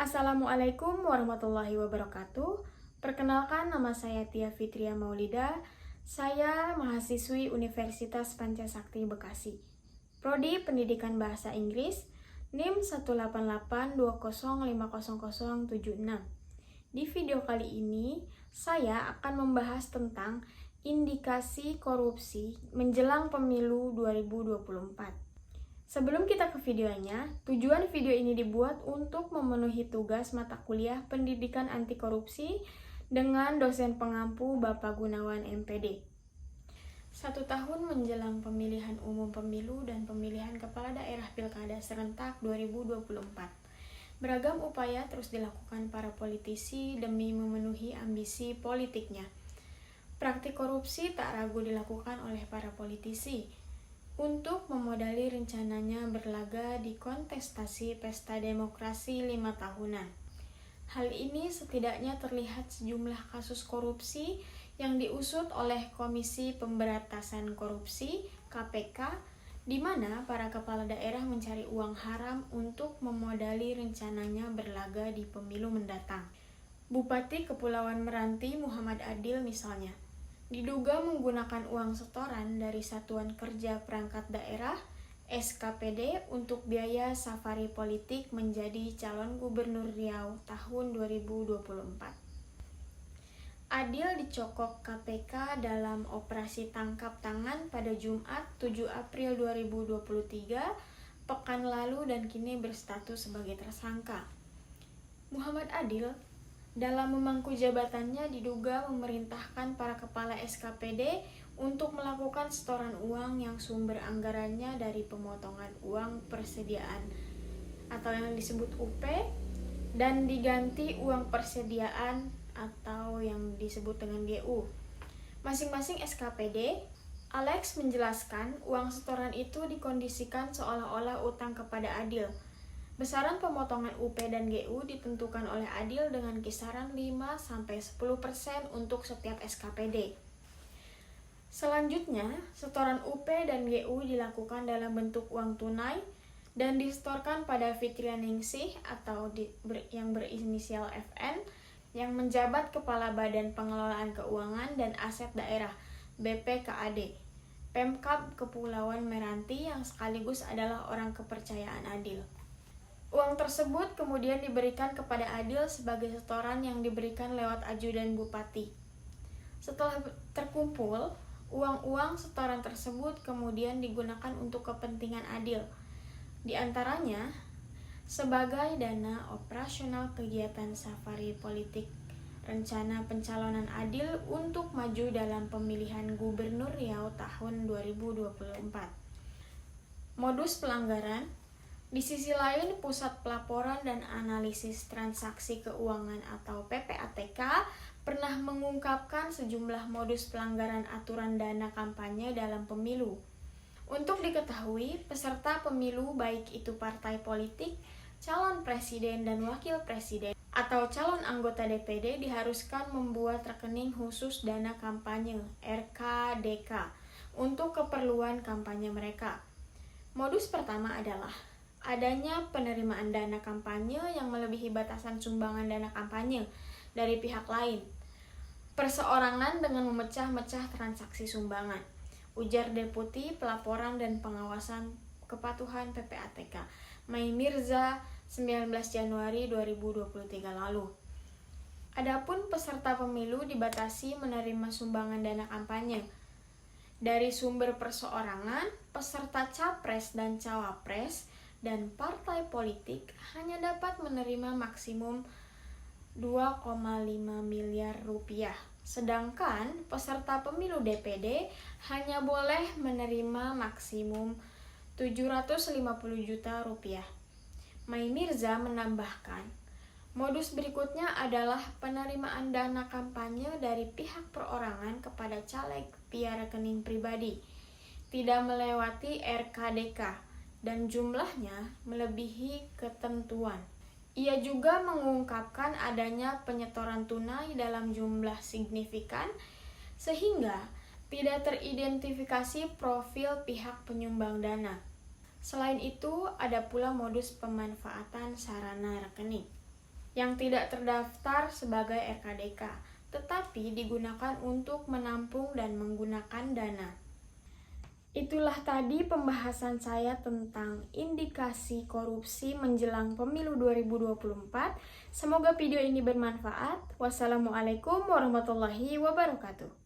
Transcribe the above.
Assalamualaikum warahmatullahi wabarakatuh. Perkenalkan, nama saya Tia Fitria Maulida. Saya mahasiswi Universitas Pancasakti Bekasi. Prodi Pendidikan Bahasa Inggris, NIM 18820500076. Di video kali ini, saya akan membahas tentang indikasi korupsi menjelang pemilu 2024. Sebelum kita ke videonya, tujuan video ini dibuat untuk memenuhi tugas mata kuliah Pendidikan Anti Korupsi dengan dosen pengampu Bapak Gunawan MPD. 1 tahun menjelang pemilihan umum pemilu dan pemilihan kepala daerah pilkada serentak 2024. Beragam upaya terus dilakukan para politisi demi memenuhi ambisi politiknya. Praktik korupsi tak ragu dilakukan oleh para politisi untuk memodali rencananya berlaga di kontestasi pesta demokrasi 5 tahunan. Hal ini setidaknya terlihat sejumlah kasus korupsi yang diusut oleh Komisi Pemberantasan Korupsi (KPK), di mana para kepala daerah mencari uang haram untuk memodali rencananya berlaga di pemilu mendatang. Bupati Kepulauan Meranti Muhammad Adil misalnya diduga menggunakan uang setoran dari Satuan Kerja Perangkat Daerah (SKPD) untuk biaya safari politik menjadi calon gubernur Riau tahun 2024. Adil dicokok KPK dalam operasi tangkap tangan pada Jumat 7 April 2023 pekan lalu dan kini berstatus sebagai tersangka. Muhammad Adil dalam memangku jabatannya diduga memerintahkan para kepala SKPD untuk melakukan setoran uang yang sumber anggarannya dari pemotongan uang persediaan atau yang disebut UP dan diganti uang persediaan atau yang disebut dengan GU. Masing-masing SKPD, Alex menjelaskan uang setoran itu dikondisikan seolah-olah utang kepada Adil. Besaran pemotongan UP dan GU ditentukan oleh Adil dengan kisaran 5-10% untuk setiap SKPD. Selanjutnya, setoran UP dan GU dilakukan dalam bentuk uang tunai dan disetorkan pada Fitrianingsih atau yang berinisial FN yang menjabat Kepala Badan Pengelolaan Keuangan dan Aset Daerah (BPKAD), Pemkab Kepulauan Meranti yang sekaligus adalah orang kepercayaan Adil. Uang tersebut kemudian diberikan kepada Adil sebagai setoran yang diberikan lewat ajudan bupati. Setelah terkumpul, uang-uang setoran tersebut kemudian digunakan untuk kepentingan Adil. Di antaranya, sebagai dana operasional kegiatan safari politik rencana pencalonan Adil untuk maju dalam pemilihan Gubernur Riau tahun 2024. Modus pelanggaran. Di sisi lain, Pusat Pelaporan dan Analisis Transaksi Keuangan atau PPATK pernah mengungkapkan sejumlah modus pelanggaran aturan dana kampanye dalam pemilu. Untuk diketahui, peserta pemilu baik itu partai politik, calon presiden dan wakil presiden, atau calon anggota DPD diharuskan membuat rekening khusus dana kampanye (RKDK) untuk keperluan kampanye mereka. Modus pertama adalah adanya penerimaan dana kampanye yang melebihi batasan sumbangan dana kampanye dari pihak lain. Perseorangan dengan memecah-mecah transaksi sumbangan, ujar Deputi Pelaporan dan Pengawasan Kepatuhan PPATK, Mai Mirza, 19 Januari 2023 lalu. Adapun peserta pemilu dibatasi menerima sumbangan dana kampanye dari sumber perseorangan, peserta capres dan cawapres dan partai politik hanya dapat menerima maksimum 2,5 miliar rupiah. Sedangkan peserta pemilu DPD hanya boleh menerima maksimum 750 juta rupiah. Mai Mirza menambahkan, modus berikutnya adalah penerimaan dana kampanye dari pihak perorangan kepada caleg via rekening pribadi, tidak melewati RKDK, dan jumlahnya melebihi ketentuan. Ia juga mengungkapkan adanya penyetoran tunai dalam jumlah signifikan sehingga tidak teridentifikasi profil pihak penyumbang dana. Selain itu, ada pula modus pemanfaatan sarana rekening. yang tidak terdaftar sebagai RKDK, tetapi digunakan untuk menampung dan menggunakan dana. Itulah tadi pembahasan saya tentang indikasi korupsi menjelang pemilu 2024. Semoga video ini bermanfaat. Wassalamualaikum warahmatullahi wabarakatuh.